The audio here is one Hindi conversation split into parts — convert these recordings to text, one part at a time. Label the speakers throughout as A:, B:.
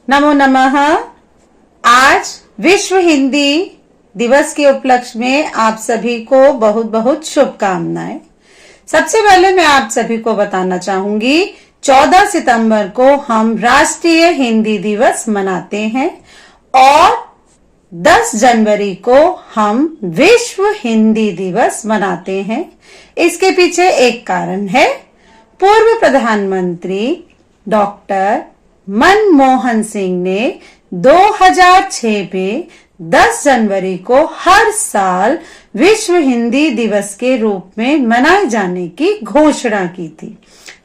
A: नमो नमः। आज विश्व हिंदी दिवस के उपलक्ष्य में आप सभी को बहुत बहुत शुभकामनाएं। सबसे पहले मैं आप सभी को बताना चाहूंगी 14 सितंबर को हम राष्ट्रीय हिंदी दिवस मनाते हैं और 10 जनवरी को हम विश्व हिंदी दिवस मनाते हैं। इसके पीछे एक कारण है। पूर्व प्रधानमंत्री डॉक्टर मनमोहन सिंह ने 2006 में 10 जनवरी को हर साल विश्व हिंदी दिवस के रूप में मनाए जाने की घोषणा की थी,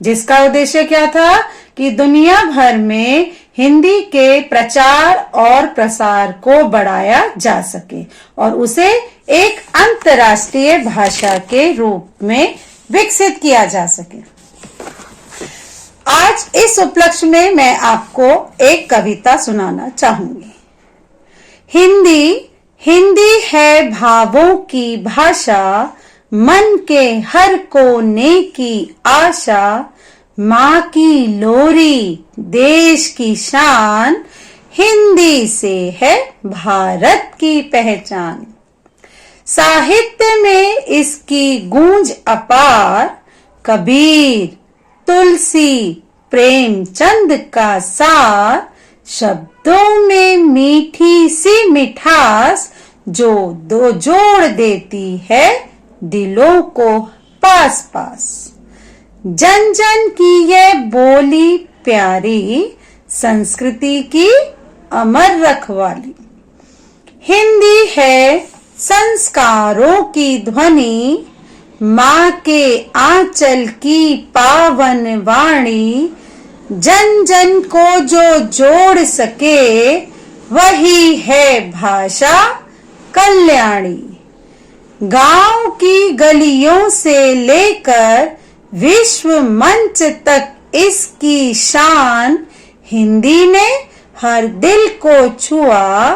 A: जिसका उद्देश्य क्या था कि दुनिया भर में हिंदी के प्रचार और प्रसार को बढ़ाया जा सके और उसे एक अंतर्राष्ट्रीय भाषा के रूप में विकसित किया जा सके। आज इस उपलक्ष्य में मैं आपको एक कविता सुनाना चाहूंगी। हिंदी है भावों की भाषा, मन के हर कोने की आशा, माँ की लोरी देश की शान, हिंदी से है भारत की पहचान। साहित्य में इसकी गूंज अपार, कबीर तुलसी प्रेमचंद का सार, शब्दों में मीठी सी मिठास, जो दो जोड़ देती है दिलों को पास पास। जन जन की ये बोली प्यारी, संस्कृति की अमर रखवाली। हिंदी है संस्कारों की ध्वनि, माँ के आंचल की पावन वाणी। जन जन को जो जोड़ सके, वही है भाषा कल्याणी। गांव की गलियों से लेकर विश्व मंच तक इसकी शान, हिंदी ने हर दिल को छुआ,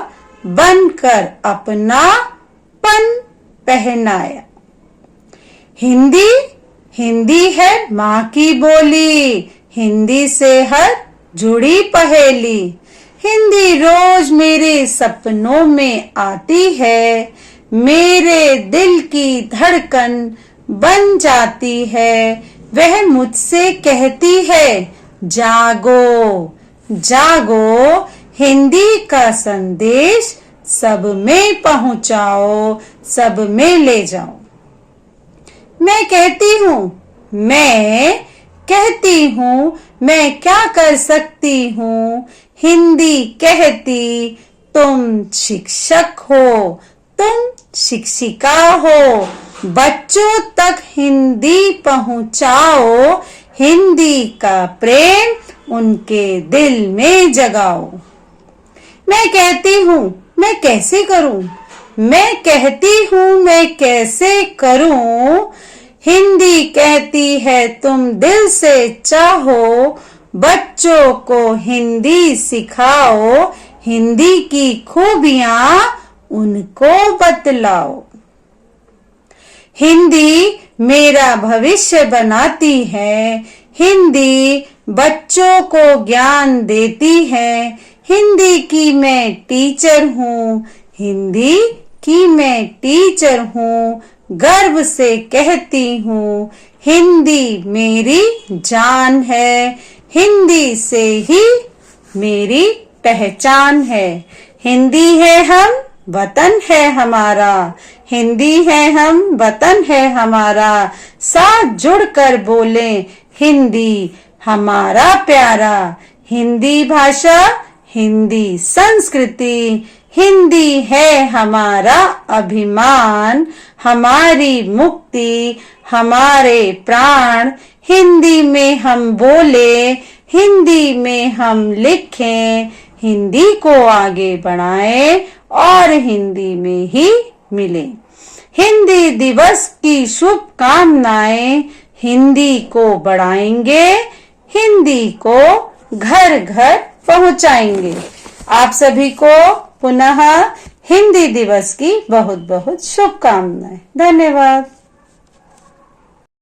A: बनकर अपनापन पहनाया। हिंदी है माँ की बोली, हिंदी से हर जुड़ी पहेली। हिंदी रोज मेरे सपनों में आती है, मेरे दिल की धड़कन बन जाती है। वह मुझसे कहती है जागो जागो, हिंदी का संदेश सब में पहुंचाओ, सब में ले जाओ। मैं कहती हूँ मैं क्या कर सकती हूँ, हिंदी कहती तुम शिक्षक हो, तुम शिक्षिका हो। बच्चों तक हिंदी पहुँचाओ, हिंदी का प्रेम उनके दिल में जगाओ। मैं कहती हूँ मैं कैसे करूँ, मैं कहती हूँ मैं कैसे करूँ, हिंदी कहती है तुम दिल से चाहो। बच्चों को हिंदी सिखाओ, हिंदी की खूबियाँ उनको बतलाओ। हिंदी मेरा भविष्य बनाती है, हिंदी बच्चों को ज्ञान देती है। हिंदी की मैं टीचर हूँ, हिंदी की मैं टीचर हूँ। गर्व से कहती हूँ हिंदी मेरी जान है, हिंदी से ही मेरी पहचान है। हिंदी है हम, वतन है हमारा, हिंदी है हम, वतन है हमारा। साथ जुड़कर बोले हिंदी हमारा प्यारा। हिंदी भाषा, हिंदी संस्कृति, हिंदी है हमारा अभिमान, हमारी मुक्ति, हमारे प्राण। हिंदी में हम बोले, हिंदी में हम लिखें, हिंदी को आगे बढ़ाएं और हिंदी में ही मिले। हिंदी दिवस की शुभकामनाएं, हिंदी को बढ़ाएंगे, हिंदी को घर घर पहुंचाएंगे। आप सभी को पुनः हिंदी दिवस की बहुत बहुत शुभकामनाएं। धन्यवाद।